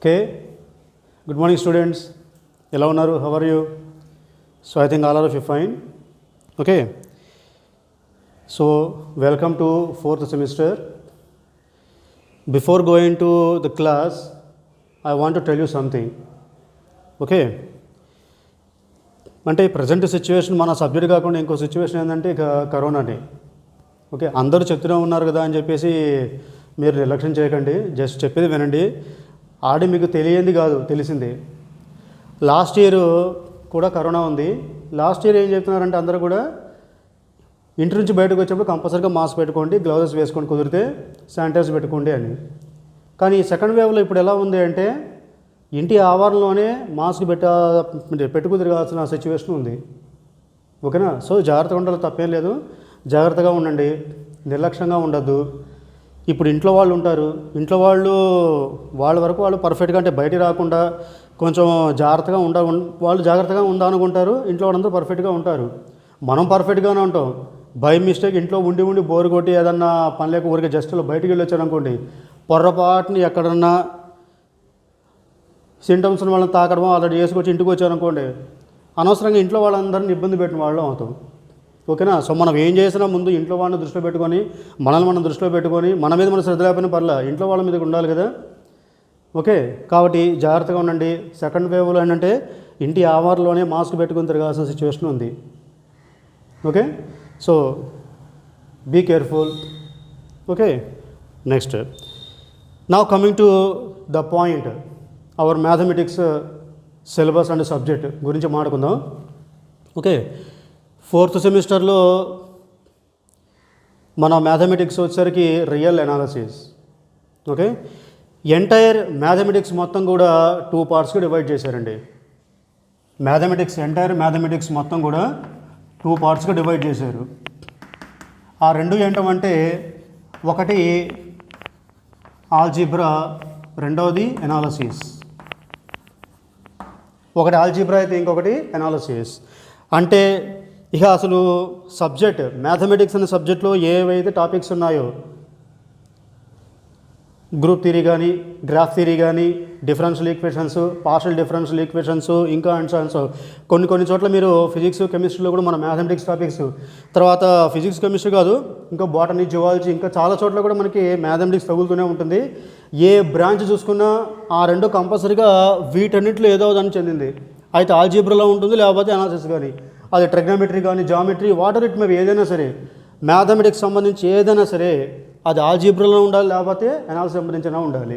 Okay. Good morning, students. Hello, Naru. How are you? So, I think all of you fine. Okay. So, welcome to 4th semester. Before going to the class, I want to tell you something. Okay. అంటే present situation మన subject కాకుండా ఇంకో situation ఏంటంటే ఇక కరోనానే. Okay, అందరూ చెప్తూనే ఉన్నారు కదా అని చెప్పేసి మీరు నిర్లక్ష్యం చేయకండి. జస్ట్ చెప్పేది వినండి. ఆడి మీకు తెలియంది కాదు, తెలిసింది. లాస్ట్ ఇయర్ కూడా కరోనా ఉంది. లాస్ట్ ఇయర్ ఏం చెప్తున్నారంటే అందరూ కూడా ఇంటి నుంచి బయటకు వచ్చేప్పుడు కంపల్సరీగా మాస్క్ పెట్టుకోండి, గ్లౌజెస్ వేసుకొని, కుదిరితే శానిటైజర్ పెట్టుకోండి అని. కానీ సెకండ్ వేవ్లో ఇప్పుడు ఎలా ఉంది అంటే ఇంటి ఆవరణలోనే మాస్క్ పెట్టుకు తిరగాల్సిన సిచ్యువేషన్ ఉంది. ఓకేనా? సో జాగ్రత్తగా ఉండాలి, తప్పేం లేదు. జాగ్రత్తగా ఉండండి, నిర్లక్ష్యంగా ఉండద్దు. ఇప్పుడు ఇంట్లో వాళ్ళు ఉంటారు, ఇంట్లో వాళ్ళ వరకు వాళ్ళు పర్ఫెక్ట్గా, అంటే బయటికి రాకుండా కొంచెం జాగ్రత్తగా వాళ్ళు జాగ్రత్తగా ఉండాలనుకుంటారు. ఇంట్లో వాళ్ళందరూ పర్ఫెక్ట్గా ఉంటారు, మనం పర్ఫెక్ట్గానే ఉంటాం. బై మిస్టేక్ ఇంట్లో ఉండి బోరు కొట్టి ఏదన్నా పని లేక ఊరికే జస్ట్ బయటికి వెళ్ళి వచ్చారనుకోండి, పొర్రపాటుని ఎక్కడన్నా సింటమ్స్ని వాళ్ళని తాకడం ఆల్రెడీ చేసుకొచ్చి ఇంటికి వచ్చారనుకోండి, అనవసరంగా ఇంట్లో వాళ్ళందరినీ ఇబ్బంది పెట్టిన వాళ్ళం అవుతాం. ఓకేనా? సో మనం ఏం చేసినా ముందు ఇంట్లో వాళ్ళని దృష్టిలో పెట్టుకొని, మనల్ని మనం దృష్టిలో పెట్టుకొని, మన మీద మన శ్రద్ధ లేకపోయినా పర్లే, ఇంట్లో వాళ్ళ మీద ఉండాలి కదా. ఓకే, కాబట్టి జాగ్రత్తగా ఉండండి. సెకండ్ వేవ్లో ఏంటంటే ఇంటి ఆవరణలోనే మాస్క్ పెట్టుకొని తిరగాల్సిన సిచ్యువేషన్ ఉంది. Okay, so be careful. Okay, next now coming to the point, our mathematics syllabus and subject గురించి మాట్లాడుకుందాం. ఓకే, 4th సెమిస్టర్లో మన మ్యాథమెటిక్స్ వచ్చేసరికి real analysis. Okay, entire mathematics మొత్తం కూడా 2 పార్ట్స్గా డివైడ్ చేశారండి. ఎంటైర్ మ్యాథమెటిక్స్ మొత్తం కూడా 2 పార్ట్స్గా డివైడ్ చేశారు. ఆ రెండు ఏంటంటే ఒకటి ఆల్జీబ్రా, రెండవది అనాలిసిస్. ఒకటి ఆల్జీబ్రా అయితే ఇంకొకటి అనాలిసిస్. అంటే ఇక అసలు సబ్జెక్ట్ మ్యాథమెటిక్స్ అనే సబ్జెక్ట్లో ఏవైతే టాపిక్స్ ఉన్నాయో, గ్రూప్ థియరీ కానీ, గ్రాఫ్ థియరీ కానీ, differential equations, partial differential equations, ఇంకా అండ్ కొన్ని చోట్ల మీరు ఫిజిక్స్, కెమిస్ట్రీలో కూడా మన మ్యాథమెటిక్స్ టాపిక్స్, తర్వాత ఫిజిక్స్, కెమిస్ట్రీ కాదు, ఇంకా బాటనీ, జువాలజీ, ఇంకా చాలా చోట్ల కూడా మనకి మ్యాథమెటిక్స్ తగులుతూనే ఉంటుంది. ఏ బ్రాంచ్ చూసుకున్నా ఆ రెండు కంపల్సరీగా వీటన్నిటిలో ఏదో దాన్ని చెందింది. అయితే ఆల్జీబ్రాలో ఉంటుంది, లేకపోతే అనాలిసిస్ కానీ, అది ట్రిగ్నోమెట్రీ కానీ, జామెట్రీ, వాటర్ ఇట్ మేబీ ఏదైనా సరే, మ్యాథమెటిక్స్ సంబంధించి ఏదైనా సరే అది ఆల్జీబ్రాలో ఉండాలి, లేకపోతే అనాలిసిస్ సంబంధించిన ఉండాలి.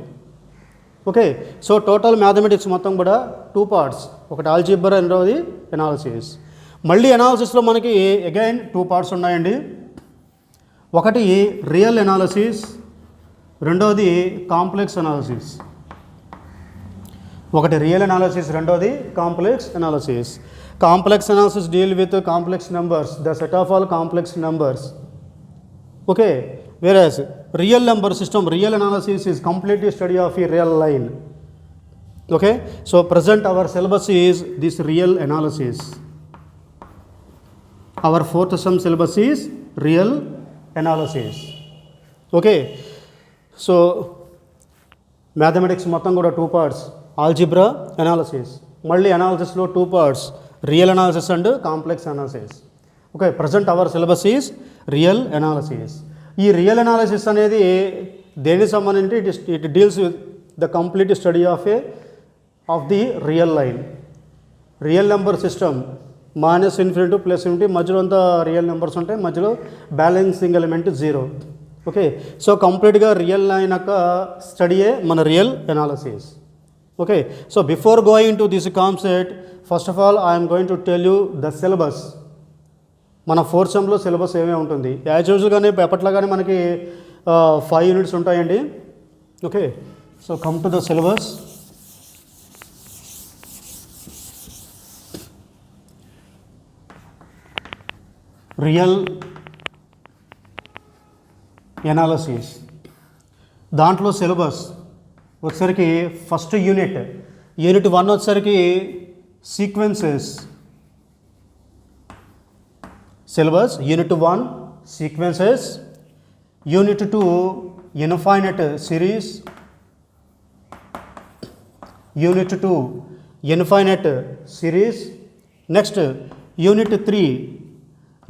ఓకే, సో టోటల్ మ్యాథమెటిక్స్ మొత్తం కూడా 2 పార్ట్స్, ఒకటి ఆల్జీబ్రా, రెండవది అనాలిసిస్. మళ్ళీ అనాలిసిస్లో మనకి అగైన్ 2 పార్ట్స్ ఉన్నాయండి. ఒకటి రియల్ అనాలిసిస్, రెండవది కాంప్లెక్స్ అనాలిసిస్. ఒకటి రియల్ అనాలిసిస్, రెండవది complex analysis. Complex analysis deal with complex numbers, the set of all complex numbers. Okay, whereas real number system, real analysis is completely study of a real line. Okay, so present our syllabus is this real analysis. Our 4th sem syllabus is real analysis. Okay, so mathematics మొత్తం కూడా 2 parts, algebra, analysis. మళ్ళీ అనాలిసిస్లో 2 parts, real analysis and complex analysis. Okay, present hour syllabus is real analysis. ఈ real analysis అనేది దేనికి సంబంధించి it deals with the complete study of the real line, real number system, -∞ to +∞, మధ్యలో అంతా real numbers ఉంటాయి, మధ్యలో balancing element 0. Okay, so కంప్లీట్గా real line యొక్క స్టడీయే మన real analysis. Okay, so before going to this concept, first of all I'm going to tell you the syllabus. మన 4th సెమ్లో syllabus ఏమే ఉంటుంది. యాజ్ యూజువల్గానే ఎప్పట్లాగానే మనకి 5 యూనిట్స్ ఉంటాయండి. Okay, so come to the syllabus. Real analysis దాంట్లో syllabus వచ్చేసరికి first unit 1 వచ్చేసరికి sequences syllabus. Unit 1 sequences, Unit 2 infinite series, unit 2 infinite series. Next unit 3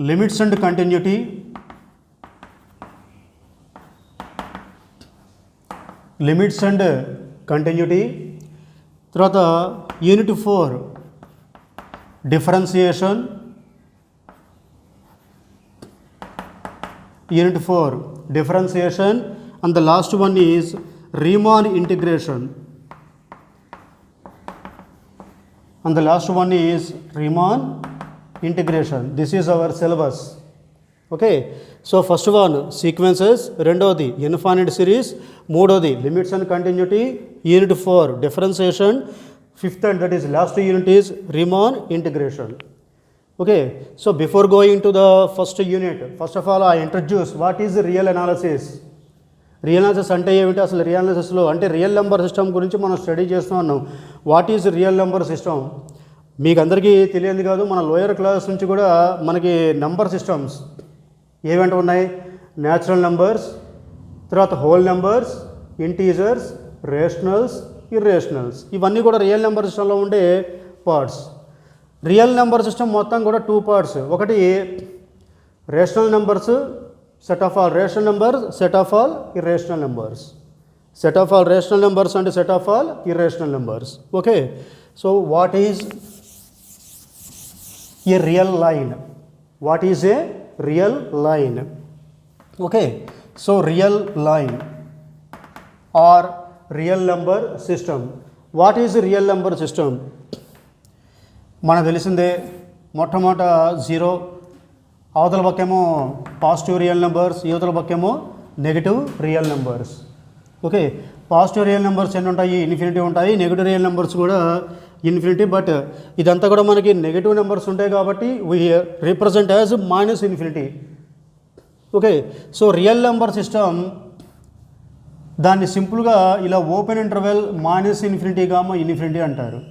limits and continuity. Limits and continuity. తర్వాత unit 4 differentiation. Unit 4 differentiation, and the last one is Riemann integration, and the last one is Riemann integration. This is our syllabus. Okay, so first one sequences, రెండోది infinite series, మూడోది limits and continuity, unit 4 differentiation, fifth and that is last unit is Riemann integration. Okay, so before going to the first unit, first of all I introduce what is real analysis. Real analysis అంటే ఏమిటి, అసలు real అనాలిసిస్లో అంటే real number system గురించి మనం study చేస్తూ ఉన్నాం. What is real number system మీకు అందరికీ తెలియదు కాదు, మన లోయర్ క్లాస్ నుంచి కూడా మనకి నెంబర్ సిస్టమ్స్ ఏమంటే ఉన్నాయి, న్యాచురల్ నెంబర్స్, తర్వాత హోల్ నెంబర్స్, ఇంటీజర్స్, రేషనల్స్, ఇర్రేషనల్స్, ఇవన్నీ కూడా రియల్ నెంబర్ సిస్టంలో ఉండే పార్ట్స్. రియల్ నెంబర్ సిస్టమ్ మొత్తం కూడా 2 పార్ట్స్. ఒకటి rational numbers, set of all rational numbers, set of all irrational numbers. Set of all rational numbers and set of all irrational numbers. Okay, so what is a real line? What is a real line? Okay, so real line or real number system. What is real number system? మనకు తెలిసిందే, మొట్టమొదట 0, అవతల పక్కేమో positive real numbers, యువతల పక్కేమో negative real numbers. Okay, positive real numbers ఎన్ని ఉంటాయి, infinity ఉంటాయి. నెగిటివ్ రియల్ నెంబర్స్ కూడా ఇన్ఫినిటీ. బట్ ఇదంతా కూడా మనకి నెగిటివ్ నెంబర్స్ ఉంటాయి కాబట్టి we represent as minus infinity. Okay, so real number system దాన్ని సింపుల్గా ఇలా open interval minus infinity comma infinity అంటారు.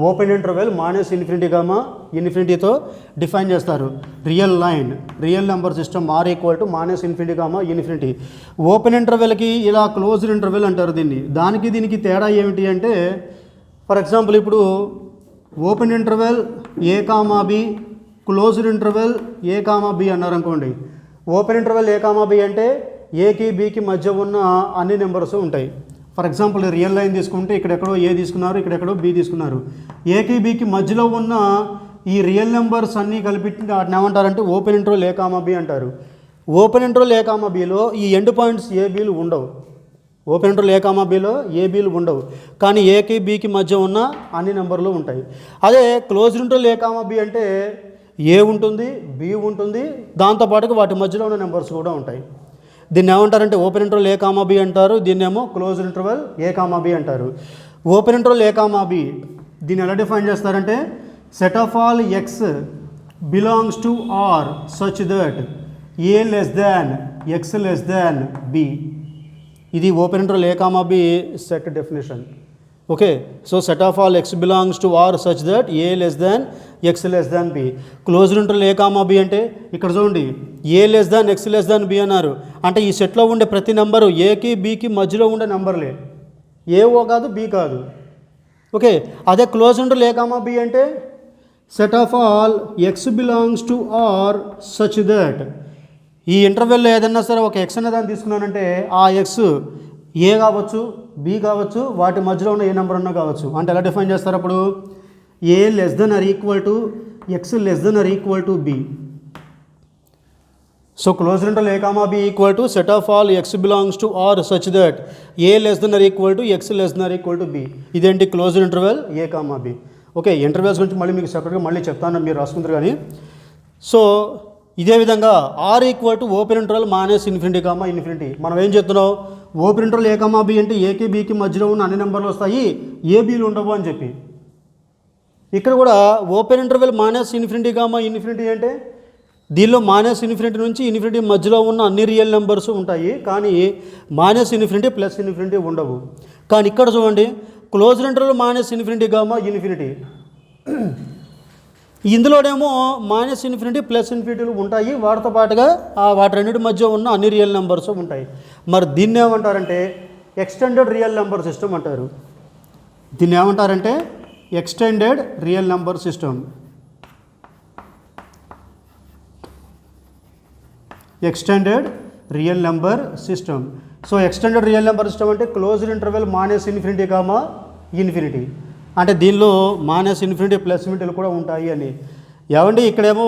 Open interval minus infinity comma ఇన్ఫినిటీతో డిఫైన్ చేస్తారు real line. Real number system R equal to minus infinity comma infinity. Open ఇంటర్వెల్కి ఇలా closed interval అంటారు దీన్ని. దానికి దీనికి తేడా ఏమిటి అంటే, ఫర్ ఎగ్జాంపుల్ ఇప్పుడు open interval A comma B, closed interval A comma B అన్నారు అనుకోండి. Open interval A comma B అంటే ఏకి బికి మధ్య ఉన్న అన్ని నెంబర్స్ ఉంటాయి. ఫర్ ఎగ్జాంపుల్ రియల్ లైన్ తీసుకుంటే ఇక్కడెక్కడో ఏ తీసుకున్నారు, ఇక్కడెక్కడో బి తీసుకున్నారు. ఏకి బికి మధ్యలో ఉన్న ఈ రియల్ నెంబర్స్ అన్నీ కలిపి వాటిని ఏమంటారంటే open interval A comma B అంటారు. Open interval A comma below ఈ ఎండ్ పాయింట్స్ ఏ బీలు ఉండవు. Open interval A comma below ఏ బీలు ఉండవు, కానీ ఏకి బికి మధ్య ఉన్న అన్ని నెంబర్లు ఉంటాయి. అదే closed interval A comma B అంటే ఏ ఉంటుంది, బి ఉంటుంది, దాంతోపాటుగా వాటి మధ్యలో ఉన్న నెంబర్స్ కూడా ఉంటాయి. దీన్ని ఏమంటారంటే open interval A comma B అంటారు, దీన్నేమో closed interval A comma B అంటారు. Open interval A comma B దీన్ని ఎలా డిఫైన్ చేస్తారంటే, set of all X belongs to R such that A less than X less than B. ఇది open interval A comma B set definition. Okay, so set of all X belongs to R such that A less than X less than B. Closed interval A comma B అంటే ఇక్కడ చూడండి, A less than X less than B అన్నారు అంటే ఈ సెట్లో ఉండే ప్రతి number ఏకి బికి మధ్యలో ఉండే నెంబర్లే, ఏ ఓ కాదు బి కాదు. ఓకే, అదే closed interval A comma B అంటే set of all X belongs to R such that, ఈ ఇంటర్వెల్లో ఏదన్నా సరే ఒక ఎక్స్ అనే దాన్ని తీసుకున్నానంటే ఆ ఎక్స్ ఏ కావచ్చు, బి కావచ్చు, వాటి మధ్యలో ఉన్న ఏ నెంబర్ ఉన్నా కావచ్చు. అంటే ఎలా డిఫైన్ చేస్తారు అప్పుడు, A less than or equal to X less than or equal to B. So closed interval A comma B equal to set of all X belongs to R such that A less than or equal to X less than or equal to B. ఇదేంటి closed interval A comma B. Okay, intervals గురించి మళ్ళీ మీకు సెపరేట్గా మళ్ళీ చెప్తాను, మీరు రాసుకుంటారు కానీ. సో ఇదే విధంగా R equal to open interval minus infinity comma infinity. మనం ఏం చెప్తున్నాం, open interval A comma B అంటే ఏకి బికి మధ్యలో ఉన్న అన్ని నెంబర్లు వస్తాయి, ఏ బీలు ఉండవు అని చెప్పి. ఇక్కడ కూడా open interval minus infinity comma infinity అంటే దీనిలో మైనస్ ఇన్ఫినిటీ నుంచి ఇన్ఫినిటీ మధ్యలో ఉన్న అన్ని రియల్ నెంబర్స్ ఉంటాయి, కానీ మైనస్ ఇన్ఫినిటీ ప్లస్ ఇన్ఫినిటీ ఉండవు. కానీ ఇక్కడ చూడండి, closed interval minus infinity comma infinity, ఇందులోనేమో మైనస్ ఇన్ఫినిటీ ప్లస్ ఇన్ఫినిటీలు ఉంటాయి, వాటితో పాటుగా వాటి రెండింటి మధ్య ఉన్న అన్ని రియల్ నెంబర్స్ ఉంటాయి. మరి దీన్ని ఏమంటారంటే ఎక్స్టెండెడ్ రియల్ నెంబర్ సిస్టమ్ అంటారు. దీన్ని ఏమంటారంటే extended real number system. Extended real number system. So extended real number system అంటే క్లోజ్డ్ ఇంటర్వెల్ -∞, ఇన్ఫినిటీ. అంటే దీనిలో -∞, +∞ కూడా ఉంటాయి అని. ఏమండి ఇక్కడేమో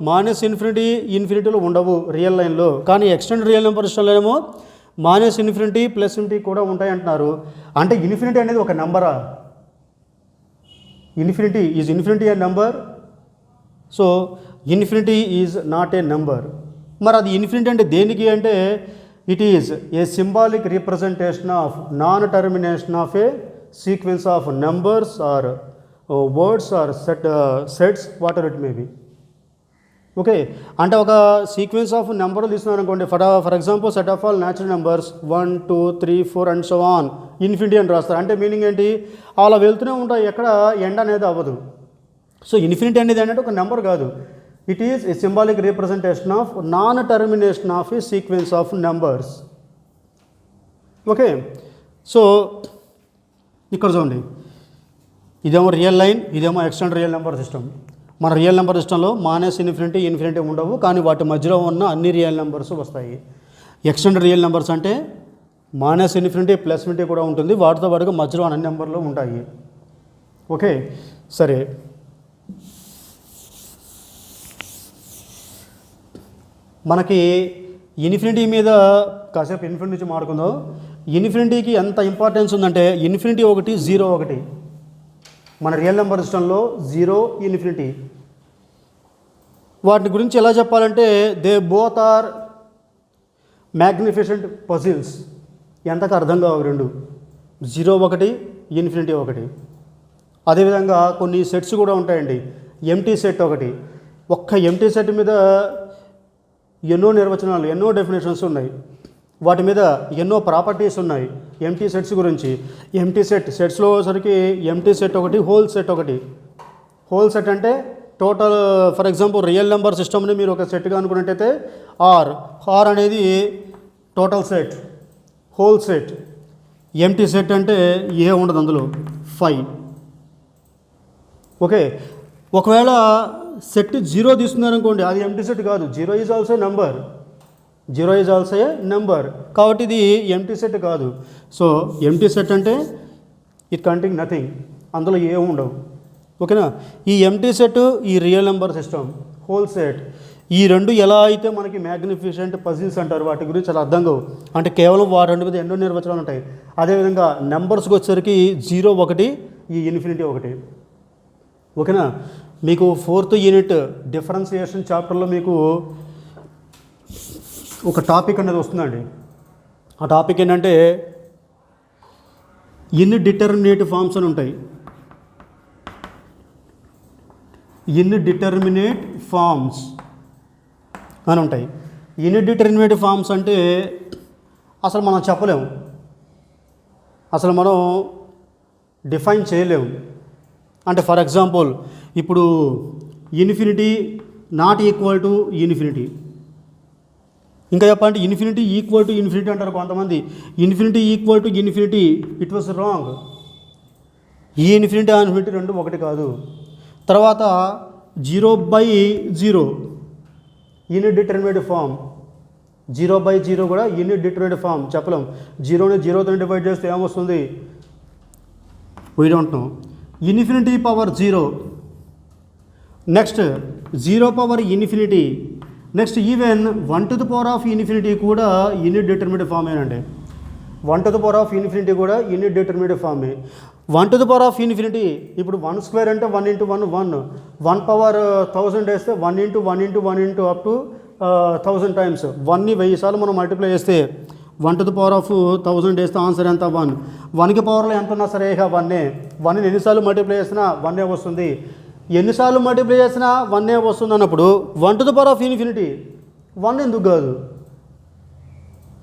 -∞, ఇన్ఫినిటీలు ఉండవు రియల్ లైన్లో, కానీ ఎక్స్టెండెడ్ రియల్ నెంబర్ సిస్టంలో ఏమో -∞, +∞ కూడా ఉంటాయి అంటున్నారు. అంటే ఇన్ఫినిటీ అనేది ఒక నెంబరా? Infinity a number? So infinity is not a number. మరి అది ఇన్ఫినిటీ అంటే దేనికి అంటే it is a symbolic representation of non termination of a sequence of numbers or words or sets whatever it may be. Okay, అంటే ఒక sequence of నెంబర్లు తీసుకున్నారు అనుకోండి, for example set of all natural numbers 1 2 3 4 and so on infinity అని రాస్తారు. అంటే meaning ఏంటి? అలా వెళ్తూనే ఉంటాయి, ఎక్కడ ఎండ్ అనేది అవ్వదు. సో ఇన్ఫినిటీ అనేది ఏంటంటే ఒక నెంబర్ కాదు, it is a symbolic representation of non termination of a sequence of numbers. Okay, so ఇక్కడ చూడండి, ఇదేమో రియల్ లైన్, ఇదేమో ఎక్స్టెండెడ్ రియల్ నెంబర్ సిస్టమ్. మన రియల్ నెంబర్ సిస్టంలో -∞, ఇన్ఫినిటీ ఉండవు, కానీ వాటి మధ్యలో ఉన్న అన్ని రియల్ నెంబర్స్ వస్తాయి. ఎక్స్టెండెడ్ రియల్ నెంబర్స్ అంటే -∞, +∞ కూడా ఉంటుంది, వాటితో పాటుగా మధ్యలో అన్ని నెంబర్లు ఉంటాయి. ఓకే, సరే. మనకి ఇన్ఫినిటీ మీద కాసేపు ఇన్ఫినిటీ నుంచి మాట్లాడుకుందాం. ఇన్ఫినిటీకి ఎంత ఇంపార్టెన్స్ ఉందంటే ఇన్ఫినిటీ 1, 0 1. మన రియల్ నెంబర్ సిస్టంలో 0, ఇన్ఫినిటీ. వాటి గురించి ఎలా చెప్పాలంటే they both are magnificent puzzles. ఎంతకు అర్థం కావు రెండు, 0 1, ఇన్ఫినిటీ 1. అదేవిధంగా కొన్ని సెట్స్ కూడా ఉంటాయండి. ఎంటీ సెట్ ఒకటి, ఒక్క ఎంటీ సెట్ మీద ఎన్నో నిర్వచనాలు, ఎన్నో డెఫినేషన్స్ ఉన్నాయి, వాటి మీద ఎన్నో ప్రాపర్టీస్ ఉన్నాయి ఎంటీ సెట్స్ గురించి. ఎంటీ సెట్స్లో సరికి ఎంటీ సెట్ ఒకటి, హోల్ సెట్ ఒకటి. హోల్ సెట్ అంటే total, for example real number సిస్టమ్ని మీరు ఒక సెట్గా అనుకున్నట్టయితే ఆర్ అనేది total set, whole set. Empty set అంటే ఏ ఉండదు అందులో, 5. ఓకే, ఒకవేళ సెట్ 0 తీసుకున్నారు అనుకోండి, అది ఎంటీ సెట్ కాదు. 0 is also number, 0 is also a number, కాబట్టి ఇది ఎంటీ సెట్ కాదు. సో ఎంటీ సెట్ అంటే ఇట్ కంటైన్ నథింగ్, అందులో ఏ ఉండవు. ఓకేనా? ఈ ఎంటీ సెట్, ఈ real number system, whole set, ఈ రెండు ఎలా అయితే మనకి మ్యాగ్నిఫిసెంట్ పజిల్స్ అంటారు, వాటి గురించి చాలా అర్థం కావు. అంటే కేవలం వాటి రెండు మీద ఎన్నో నిర్వచనాలు ఉంటాయి. అదేవిధంగా నెంబర్స్కి వచ్చేసరికి 0 1, ఈ ఇన్ఫినిటీ 1. ఓకేనా? మీకు 4th యూనిట్ డిఫరెన్సియేషన్ చాప్టర్లో మీకు ఒక టాపిక్ అనేది వస్తుందండి. ఆ టాపిక్ ఏంటంటే ఇన్డిటర్మినేట్ ఫామ్స్ అని ఉంటాయి. ఇన్డిటర్మినేట్ ఫామ్స్ అని ఉంటాయి. ఇన్డిటర్మినేట్ ఫామ్స్ అంటే అసలు మనం చెప్పలేము, అసలు మనం డిఫైన్ చేయలేము. అంటే ఫర్ ఎగ్జాంపుల్ ఇప్పుడు infinity not equal to infinity, ఇంకా చెప్పాలంటే ఇన్ఫినిటీ ఈక్వల్ టు ఇన్ఫినిటీ అంటారు కొంతమంది. Infinity equal to infinity, it was wrong. ఈ ఇన్ఫినిటీ ఆ ఇన్ఫినిటీ రెండు ఒకటి కాదు. తర్వాత 0/0 ఇన్డిటర్మినేట్ ఫామ్, 0/0 కూడా ఇన్డిటర్మినేట్ ఫామ్, చెప్పలేం. 0ని 0తో డివైడ్ చేస్తే ఏమొస్తుంది, we don't know. Infinity power 0, next 0 power infinity, next even 1 to the power of infinity కూడా indeterminate ఫామేనండి. 1 to the power of infinity కూడా indeterminate ఫామే. 1 to the power of infinity, ఇప్పుడు 1² అంటే 1 into 1 1, 1 power 1000 వేస్తే 1 into 1 into 1 into up to 1000 times. 1ని 1000 సార్లు మనం multiply చేస్తే 1 to the power of 1000 వేస్తే ఆన్సర్ ఎంత, 1. 1కి పవర్లో ఎంత ఉన్నా సరే 1. 1ని ఎన్నిసార్లు మల్టిప్లై చేసినా 1 వస్తుంది. ఎన్నిసార్లు మల్టిప్లై చేసినా 1 వస్తుంది అన్నప్పుడు 1 to the power of infinity 1 ఎందుకు కాదు?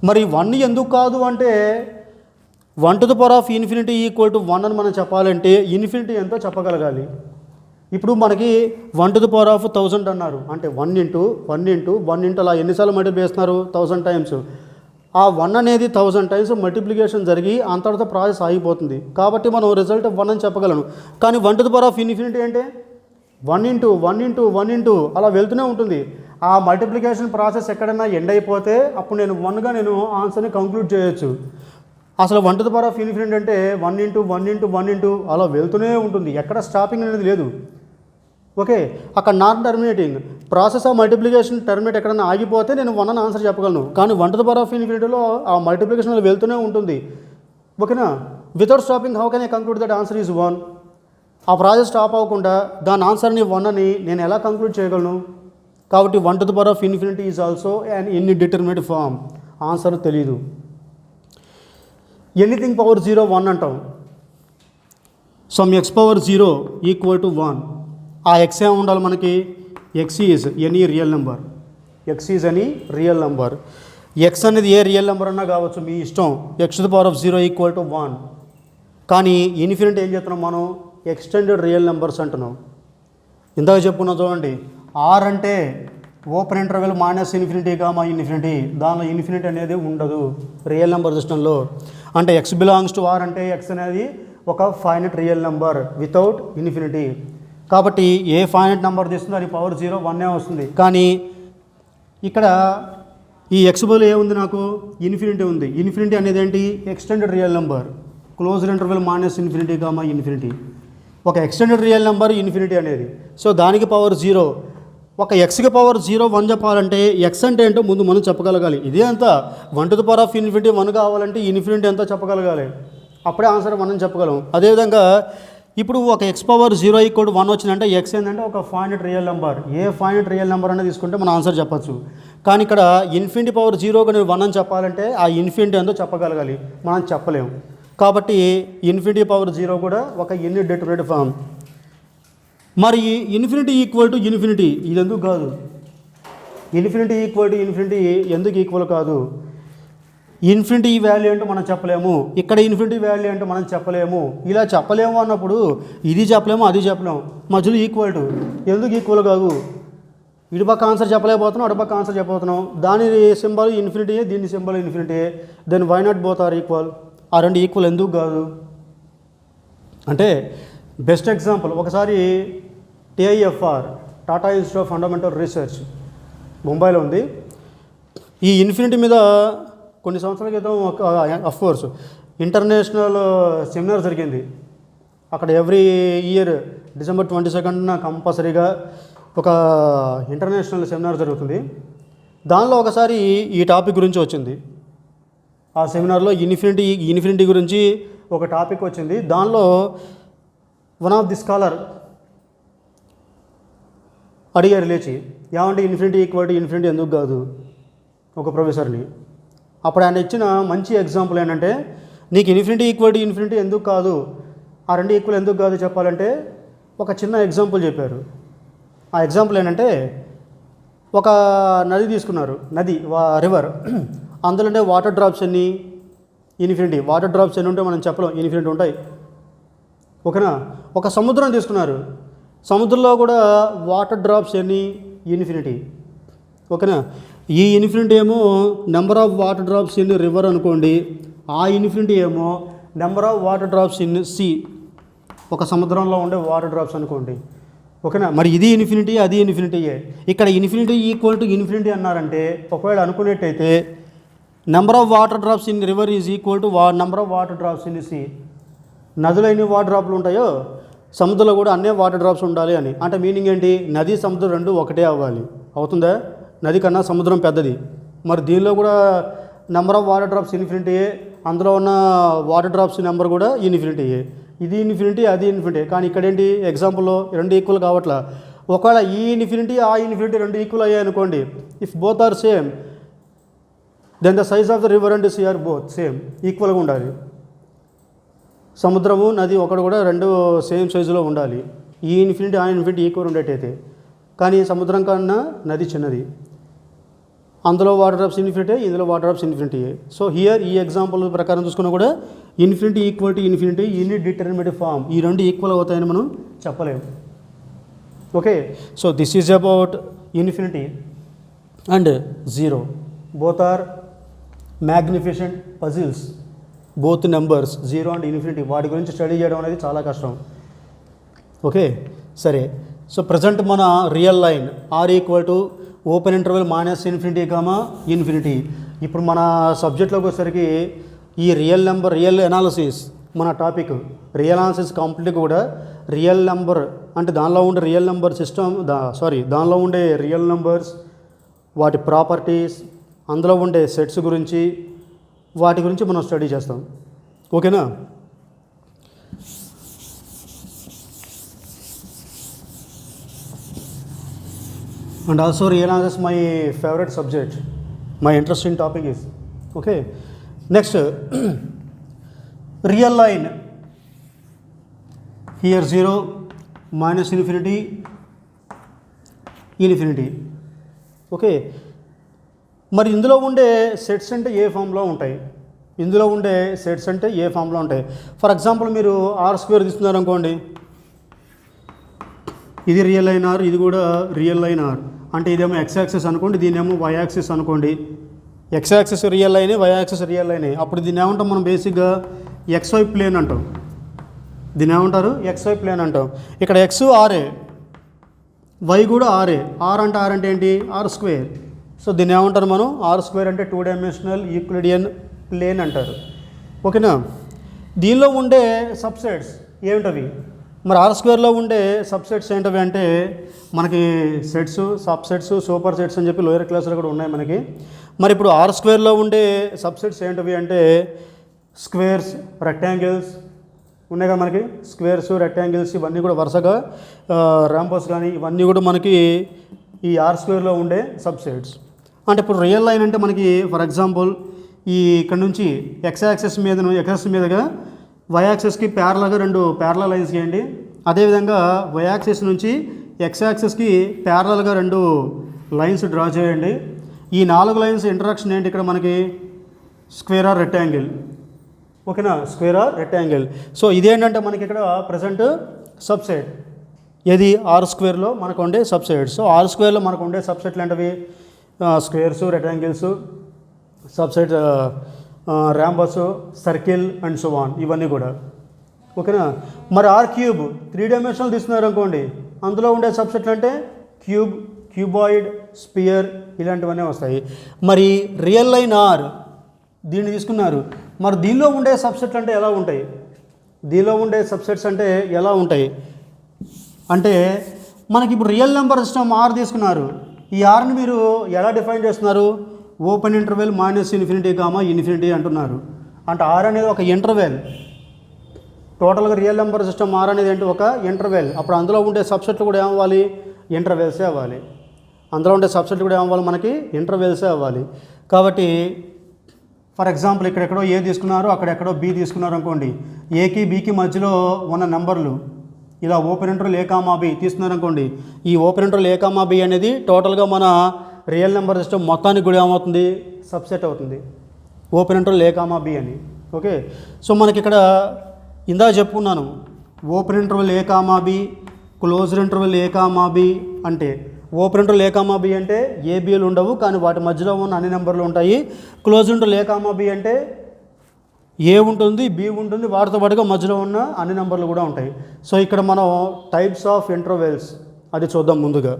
మరి 1 ఎందుకు కాదు అంటే 1 to the power of infinity equal to 1 అని మనం చెప్పాలంటే ఇన్ఫినిటీ ఎంతో చెప్పగలగాలి. ఇప్పుడు మనకి 1 to the power of 1000 అన్నారు అంటే 1 into అలా ఎన్నిసార్లు మల్టిప్లై చేస్తున్నారు, 1000 టైమ్స్. ఆ 1 అనేది 1000 టైమ్స్ మల్టిప్లికేషన్ జరిగి అంతటితో ప్రాసెస్ ఆగిపోతుంది. కాబట్టి మనం రిజల్ట్ 1 అని చెప్పగలను. కానీ 1 to the power of infinity అంటే 1 ఇంటూ 1 ఇంటూ 1 ఇంటూ అలా వెళ్తూనే ఉంటుంది. ఆ మల్టిప్లికేషన్ ప్రాసెస్ ఎక్కడైనా ఎండ్ అయిపోతే అప్పుడు నేను 1గా నేను ఆన్సర్ని కంక్లూడ్ చేయొచ్చు. అసలు 1 to the power of infinity అంటే 1 ఇంటూ 1 ఇంటూ 1 ఇంటూ అలా వెళ్తూనే ఉంటుంది. ఎక్కడ స్టాపింగ్ అనేది లేదు. ఓకే, అక్కడ non terminating process of multiplication terminate ఎక్కడైనా ఆగిపోతే నేను 1 అని ఆన్సర్ చెప్పగలను. కానీ 1 టు ద పవర్ ఆఫ్ ఇన్ఫినిటీలో ఆ మల్టిప్లికేషన్ వెళ్తూనే ఉంటుంది. ఓకేనా, without stopping how can I conclude that answer is 1? ఆ ప్రాసెస్ స్టాప్ అవ్వకుండా దాని ఆన్సర్ని 1 అని నేను ఎలా కంక్లూడ్ చేయగలను? కాబట్టి 1 to the power of infinity is also and indeterminate form. Answer తెలీదు. ఎనీథింగ్ పవర్ 0 1 అంటాం. Some X power 0 equal to 1. ఆ ఎక్స్ ఏమి ఉండాలి మనకి? X is any real number. X is any real number. X అనేది ఏ రియల్ నెంబర్ అన్నా కావచ్చు, మీ ఇష్టం. X to the power of 0 equal to 1. కానీ ఇన్ఫినిటీ ఏం చేస్తున్నాం మనం? ఎక్స్టెండెడ్ రియల్ నెంబర్స్ అంటున్నాం. ఇందాక చెప్పుకున్నాం చూడండి, ఆర్ అంటే open interval minus infinity comma infinity. దానిలో ఇన్ఫినిటీ అనేది ఉండదు రియల్ నెంబర్ సిస్టంలో. అంటే ఎక్స్ బిలాంగ్స్ టు ఆర్ అంటే ఎక్స్ అనేది ఒక finite real number without infinity. కాబట్టి ఏ ఫైనట్ నెంబర్ తీస్తుందో అది పవర్ 0 1 వస్తుంది. కానీ ఇక్కడ ఈ ఎక్స్ బదులు ఏముంది? నాకు ఇన్ఫినిటీ ఉంది. ఇన్ఫినిటీ అనేది ఏంటి? Extended real number. Closed interval minus infinity comma infinity. ఒక ఎక్స్టెండెడ్ రియల్ నెంబర్ ఇన్ఫినిటీ అనేది. సో దానికి పవర్ 0. ఒక ఎక్స్కి పవర్ 0 1 చెప్పాలంటే ఎక్స్ అంటే ఏంటో ముందు మనం చెప్పగలగాలి. ఇదే అంత 1 to the power of infinity 1 కావాలంటే ఇన్ఫినిటీ ఎంతో చెప్పగలగాలి. అప్పుడే ఆన్సర్ 1 అని చెప్పగలం. అదేవిధంగా ఇప్పుడు ఒక ఎక్స్ పవర్ 0 ఈక్వల్ టు 1 వచ్చిందంటే ఎక్స్ ఏంటంటే ఒక ఫైనట్ రియల్ నెంబర్. ఏ ఫైనట్ రియల్ నెంబర్ అనేది తీసుకుంటే మనం ఆన్సర్ చెప్పచ్చు. కానీ ఇక్కడ ఇన్ఫినిటీ పవర్ 0గా నేను 1 అని చెప్పాలంటే ఆ ఇన్ఫినిటీ ఎంతో చెప్పగలగాలి. మనం చెప్పలేము. కాబట్టి ఇన్ఫినిటీ పవర్ 0 కూడా ఒక ఇన్డిటర్మినేట్ ఫామ్. మరి ఇన్ఫినిటీ ఈక్వల్ టు ఇన్ఫినిటీ ఇది ఎందుకు కాదు? ఇన్ఫినిటీ ఈక్వల్ టు ఇన్ఫినిటీ ఎందుకు ఈక్వల్ కాదు? ఇన్ఫినిటీ వాల్యూ ఏంటో మనం చెప్పలేము. ఇక్కడ ఇన్ఫినిటీ వాల్యూ ఏంటో మనం చెప్పలేము. ఇలా చెప్పలేము అన్నప్పుడు ఇది చెప్పలేము, అది చెప్పలేము. మధ్యలో ఈక్వల్ టు ఎందుకు ఈక్వల్ కాదు? ఇటు పక్క ఆన్సర్ చెప్పలేకపోతున్నాం, అటు పక్క ఆన్సర్ చెప్పబోతున్నాం. దాని సింబల్ ఇన్ఫినిటీ, దీని symbol infinity. Then why not both are equal? ఆ రెండు ఈక్వల్ ఎందుకు కాదు అంటే బెస్ట్ ఎగ్జాంపుల్ ఒకసారి TIFR, Tata institute of fundamental research, ముంబైలో ఉంది. ఈ ఇన్ఫినిటీ మీద కొన్ని సంవత్సరాల క్రితం అఫ్కోర్స్ ఇంటర్నేషనల్ సెమినార్ జరిగింది. అక్కడ ఎవ్రీ ఇయర్ December 22న కంపల్సరీగా ఒక ఇంటర్నేషనల్ సెమినార్ జరుగుతుంది. దానిలో ఒకసారి ఈ టాపిక్ గురించి వచ్చింది. ఆ సెమినార్లో ఇన్ఫినిటీ గురించి ఒక టాపిక్ వచ్చింది. దానిలో వన్ ఆఫ్ ది స్కాలర్ అడిగారు లేచి, ఏమంటే ఇన్ఫినిటీ ఈక్వల్ టు ఇన్ఫినిటీ ఎందుకు కాదు ఒక ప్రొఫెసర్ని. అప్పుడు ఆయన ఇచ్చిన మంచి ఎగ్జాంపుల్ ఏంటంటే, నీకు ఇన్ఫినిటీ ఈక్వల్ టు ఇన్ఫినిటీ ఎందుకు కాదు, ఆ రెండు ఈక్వల్ ఎందుకు కాదు చెప్పాలంటే ఒక చిన్న ఎగ్జాంపుల్ చెప్పారు. ఆ ఎగ్జాంపుల్ ఏంటంటే, ఒక నది తీసుకున్నారు, రివర్. అందులో వాటర్ డ్రాప్స్ ఎన్ని? ఇన్ఫినిటీ. వాటర్ డ్రాప్స్ ఎన్ని ఉంటే మనం చెప్పలేం, ఇన్ఫినిటీ ఉంటాయి. ఓకేనా. ఒక సముద్రం తీసుకున్నారు, సముద్రంలో కూడా వాటర్ డ్రాప్స్ ఎన్ని? ఇన్ఫినిటీ. ఓకేనా. ఈ ఇన్ఫినిటీ ఏమో number of water drops in river అనుకోండి, ఆ ఇన్ఫినిటీ ఏమో number of water drops in sea, ఒక సముద్రంలో ఉండే వాటర్ డ్రాప్స్ అనుకోండి. ఓకేనా. మరి ఇది ఇన్ఫినిటీ, అది ఇన్ఫినిటీయే. ఇక్కడ ఇన్ఫినిటీ ఈక్వల్ టు ఇన్ఫినిటీ అన్నారంటే, ఒకవేళ అనుకునేట్టయితే number of water drops in river is equal to number of water drops in sea. నదిలో ఎన్ని వాటర్ డ్రాప్లు ఉంటాయో సముద్రంలో కూడా అన్నే వాటర్ డ్రాప్స్ ఉండాలి అని. అంటే మీనింగ్ ఏంటి? నది సముద్రం రెండు ఒకటే అవ్వాలి. అవుతుందా? నది కన్నా సముద్రం పెద్దది. మరి దీనిలో కూడా నెంబర్ ఆఫ్ వాటర్ డ్రాప్స్ ఇన్ఫినిటీయే, అందులో ఉన్న వాటర్ డ్రాప్స్ నెంబర్ కూడా ఇన్ఫినిటీయే. ఇది ఇన్ఫినిటీ, అది ఇన్ఫినిటీ. కానీ ఇక్కడ ఏంటి? ఎగ్జాంపుల్లో రెండు ఈక్వల్ కావట్లా. ఒకవేళ ఈ ఇన్ఫినిటీ, ఆ ఇన్ఫినిటీ రెండు ఈక్వల్ అయ్యాయి అనుకోండి, if both are same then the size of the river and sea are both same, ఈక్వల్గా ఉండాలి. సముద్రము నది ఒకటి కూడా రెండు సేమ్ సైజులో ఉండాలి. ఈ ఇన్ఫినిటీ, ఆ ఇన్ఫినిటీ ఈక్వల్ ఉండేటైతే. కానీ సముద్రం కన్నా నది చిన్నది, అందులో వాటర్ డ్రాప్స్ ఇన్ఫినిటీ, ఇందులో water drops infinity. So here ఈ ఎగ్జాంపుల్ ప్రకారం చూసుకున్నా కూడా infinity equal to infinity indeterminate form, ఈ రెండు ఈక్వల్ అవుతాయని మనం చెప్పలేము. Okay. So this is about infinity and zero, both are magnificent puzzles, both numbers 0 and infinity, వాటి గురించి స్టడీ చేయడం అనేది చాలా కష్టం. ఓకే, సరే. సో ప్రజెంట్ మన real line R equal to open interval minus infinity comma infinity. ఇప్పుడు మన సబ్జెక్ట్లోకి వచ్చేసరికి ఈ రియల్ నెంబర్, రియల్ అనాలిసిస్ మన టాపిక్. రియల్ అనాలిసిస్ కంప్లీట్ కూడా రియల్ నెంబర్ అంటే దానిలో ఉండే రియల్ నెంబర్ సిస్టమ్, దానిలో ఉండే రియల్ నెంబర్స్, వాటి ప్రాపర్టీస్, అందులో ఉండే సెట్స్ గురించి, వాటి గురించి మనం స్టడీ చేస్తాం. ఓకేనా? And also real analysis my favourite subject, my interesting topic is. Okay, next real line here 0 minus infinity infinity. Okay, మరి ఇందులో ఉండే సెట్స్ అంటే ఏ ఫామ్లో ఉంటాయి? ఇందులో ఉండే సెట్స్ అంటే ఏ ఫామ్లో ఉంటాయి? ఫర్ ఎగ్జాంపుల్ మీరు R² తీసుకున్నారు అనుకోండి, ఇది రియల్ లైన్ ఆర్, ఇది కూడా రియల్ లైన్ ఆర్. అంటే ఇదేమో x యాక్సిస్ అనుకోండి, దీనేమో y యాక్సిస్ అనుకోండి. x axis real line, y axis real line. అప్పుడు దీన్ని ఏమంటాం మనం? బేసిక్గా XY ప్లేన్ అంటాం. దీన్ని ఏమంటారు? XY ప్లేన్ అంటాం. ఇక్కడ x ఆరే, y కూడా ఆరే. ఆర్ అంటే ఏంటి? R². సో దీన్ని ఏమంటారు మనం? R² అంటే 2 డైమెన్షనల్ యూక్లిడియన్ ప్లేన్ అంటారు. ఓకేనా? దీనిలో ఉండే సబ్సెట్స్ ఏమిటవి? మరి R² ఉండే సబ్సెట్స్ ఏంటవి అంటే మనకి సెట్స్, సబ్సెట్స్, సూపర్ సెట్స్ అని చెప్పి లోయర్ క్లాస్లో కూడా ఉన్నాయి మనకి. మరి ఇప్పుడు R² ఉండే సబ్సెట్స్ ఏంటవి అంటే స్క్వేర్స్, రెక్టాంగిల్స్ ఉన్నాయి కదా మనకి. స్క్వేర్స్, రెక్టాంగిల్స్ ఇవన్నీ కూడా వరుసగా రాంబోస్ కానీ ఇవన్నీ కూడా మనకి ఈ R² ఉండే సబ్సెట్స్. అంటే ఇప్పుడు రియల్ లైన్ అంటే మనకి ఫర్ ఎగ్జాంపుల్ ఈ ఇక్కడ నుంచి x యాక్సిస్ మీదగా y యాక్సిస్కి ప్యారలల్గా 2 ప్యారలల్ లైన్స్ గీయండి. అదేవిధంగా y యాక్సిస్ నుంచి x యాక్సిస్కి ప్యారలల్గా 2 లైన్స్ డ్రా చేయండి. ఈ 4 లైన్స్ ఇంటరాక్షన్ ఏంటి ఇక్కడ మనకి? Square or rectangle. ఓకేనా? Square or rectangle. సో ఇదేంటంటే మనకి ఇక్కడ ప్రజెంట్ సబ్సెట్. ఏది? R² మనకు ఉండే సబ్సెట్. సో R² మనకు ఉండే సబ్సెట్లు ఏంటవి? Squares, rectangles, subset rhombus, circle and so on, ఇవన్నీ కూడా. ఓకేనా? మరి R³ 3 డైమెన్షనల్ తీసుకున్నారు అనుకోండి, అందులో ఉండే సబ్సెట్లు అంటే క్యూబ్, క్యూబాయిడ్, స్పియర్ ఇలాంటివన్నీ వస్తాయి. మరి రియల్ లైన్ ఆర్ దీన్ని తీసుకున్నారు, మరి దీనిలో ఉండే సబ్సెట్లు అంటే ఎలా ఉంటాయి? దీనిలో ఉండే సబ్సెట్స్ అంటే ఎలా ఉంటాయి అంటే మనకి ఇప్పుడు రియల్ నెంబర్ సిస్టమ్ R తీసుకున్నారు. ఈ ఆర్ని మీరు ఎలా డిఫైన్ చేస్తున్నారు? Open interval minus infinity comma infinity అంటున్నారు. అంటే R అనేది ఒక ఇంటర్వెల్. టోటల్గా రియల్ నెంబర్ సిస్టమ్ R అనేది ఏంటి? ఒక ఇంటర్వెల్. అప్పుడు అందులో ఉండే సబ్సెట్లు కూడా ఏమవ్వాలి? ఇంటర్వెల్సే అవ్వాలి. అందులో ఉండే సబ్సెట్లు కూడా ఏమవ్వాలి? మనకి ఇంటర్వెల్సే అవ్వాలి. కాబట్టి ఫర్ ఎగ్జాంపుల్ ఇక్కడెక్కడో A తీసుకున్నారు, అక్కడెక్కడో B తీసుకున్నారు అనుకోండి. ఏకి బీకి మధ్యలో ఉన్న నెంబర్లు ఇలా ఓపెన్ ఇంటర్వెల్ A, B తీసుకున్నారు అనుకోండి. ఈ ఓపెన్ ఇంటర్వెల్ A, B అనేది టోటల్గా మన రియల్ నెంబర్ సిస్టమ్ మొత్తానికి కూడా ఏమవుతుంది? సబ్సెట్ అవుతుంది. ఓపెన్ ఇంటర్వెల్ A, B అని. ఓకే, సో మనకి ఇక్కడ ఇందా చెప్పుకున్నాను open interval A, B, closed interval A, B అంటే ఓపెన్ ఇంటర్వెల్ A, B అంటే ABలు ఉండవు, కానీ వాటి మధ్యలో ఉన్న అన్ని నెంబర్లు ఉంటాయి. క్లోజ్డ్ ఇంటర్వెల్ A, B అంటే A ఉంటుంది, B ఉంటుంది, వాటితో పాటుగా మధ్యలో ఉన్న అన్ని నెంబర్లు కూడా ఉంటాయి. సో ఇక్కడ మనం టైప్స్ ఆఫ్ ఇంటర్వెల్స్ అది చూద్దాం ముందుగా.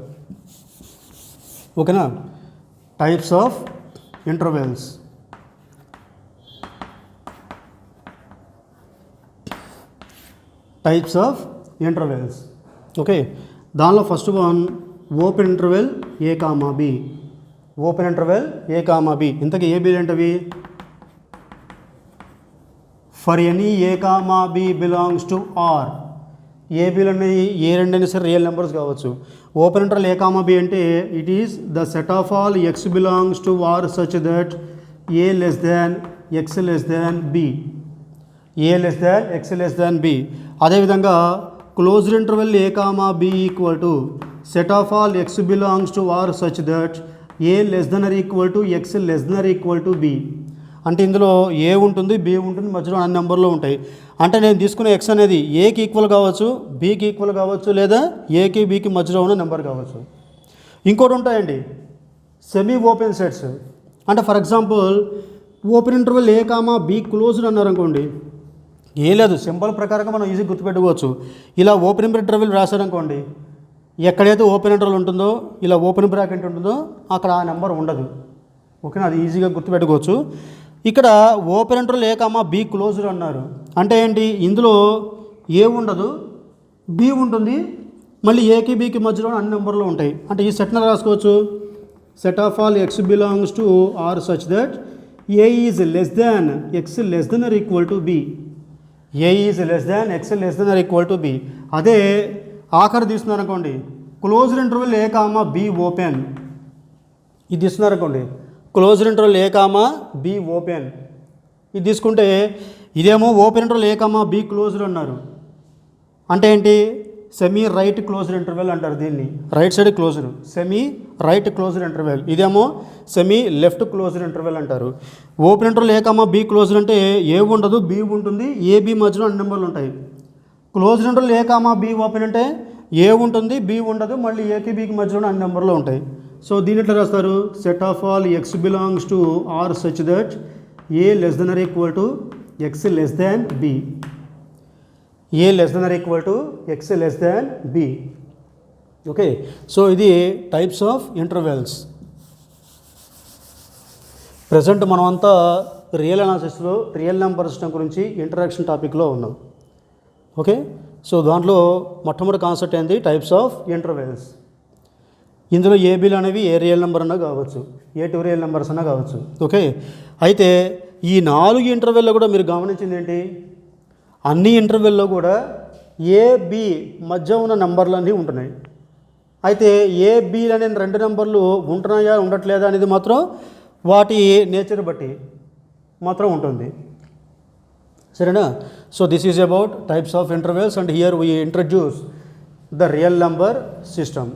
ఓకేనా? Types of intervals. Types of intervals. Okay, దానిలో first one open interval A, B. Open interval A, B. ఇంతకీ ఏబీలు ఏంటవి? For any A, B belongs to R. ఏబీలు అనేవి ఏ రెండైనా సరే రియల్ నెంబర్స్ కావచ్చు. ఓపెన్ ఇంటర్వెల్ A, B అంటే it is the set of all x belongs to R such that A less than x less than B. A less than x less than B. అదేవిధంగా closed interval A, B equal to set of all x belongs to R such that A less than or equal to x less than or equal to B. అంటే ఇందులో A ఉంటుంది, B ఉంటుంది, మధ్యలో అన్ని నెంబర్లు ఉంటాయి. అంటే నేను తీసుకునే x అనేది Aకి ఈక్వల్ కావచ్చు, Bకి ఈక్వల్ కావచ్చు, లేదా Aకి Bకి మధ్యలో ఉన్న నెంబర్ కావచ్చు. ఇంకోటి ఉంటాయండి సెమీ ఓపెన్ సెట్స్. అంటే for example open interval A comma B closed అన్నారు అనుకోండి, ఏం లేదు, సింబల్ ప్రకారంగా మనం ఈజీ గుర్తుపెట్టుకోవచ్చు. ఇలా ఓపెన్ ఇంటర్వెల్ రాశారనుకోండి, ఎక్కడైతే ఓపెన్ ఇంటర్వెల్ ఉంటుందో, ఇలా ఓపెన్ బ్రాకెట్ ఉంటుందో అక్కడ ఆ నెంబర్ ఉండదు. ఓకేనా, అది ఈజీగా గుర్తుపెట్టుకోవచ్చు. ఇక్కడ open interval A comma B closed అన్నారు అంటే ఏంటి, ఇందులో ఏ ఉండదు, బి ఉంటుంది, మళ్ళీ ఏకి బీకి మధ్యలో అన్ని నెంబర్లు ఉంటాయి. అంటే ఈ సెట్ని రాసుకోవచ్చు, set of all X belongs to R such that A is less than X less than or equal to B. A is less than X less than or equal to B. అదే ఆఖరి తీస్తున్నారు అనుకోండి, closed interval A comma B open, ఇది తీస్తున్నారు అనుకోండి, closed interval A comma B open. ఇది తీసుకుంటే ఇదేమో open interval A comma B closed అన్నారు అంటే ఏంటి, సెమీ రైట్ క్లోజ్డ్ ఇంటర్వెల్ అంటారు దీన్ని, right side closed, semi right closed interval. ఇదేమో సెమీ లెఫ్ట్ క్లోజ్డ్ ఇంటర్వెల్ అంటారు. Open interval A comma B closed అంటే ఏ ఉండదు, బి ఉంటుంది, ఏ బి మధ్యలో అన్ని నెంబర్లు ఉంటాయి. Closed interval A comma B open అంటే ఏ ఉంటుంది, బి ఉండదు, మళ్ళీ ఏకి బీకి మధ్యలో అన్ని నెంబర్లు ఉంటాయి. సో దీని ఎట్లా రాస్తారు, set of all X belongs to R such that A less than or equal to X less than B. A less than or equal to X less than B. Okay, so ఇది types of intervals. Present మనమంతా real అనాలిసిస్లో real number system గురించి interaction టాపిక్లో ఉన్నాం. Okay, so దాంట్లో మొట్టమొదటి concept ఏంది, types of intervals. ఇందులో ఏబీలు అనేవి ఏ రియల్ నెంబర్ అన్నా కావచ్చు, ఏ టూ రియల్ నెంబర్స్ అన్నా కావచ్చు. ఓకే, అయితే ఈ 4 ఇంటర్వెల్లో కూడా మీరు గమనించింది ఏంటి, అన్ని ఇంటర్వెల్లో కూడా ఏబి మధ్య ఉన్న నెంబర్లు ఉంటున్నాయి. అయితే ఏబి అనే 2 నెంబర్లు ఉంటున్నాయా ఉండట్లేదా అనేది మాత్రం వాటి నేచర్ బట్టి మాత్రం ఉంటుంది. సరేనా, so this is about types of intervals and here we introduce the real number system.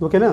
ఓకేనా.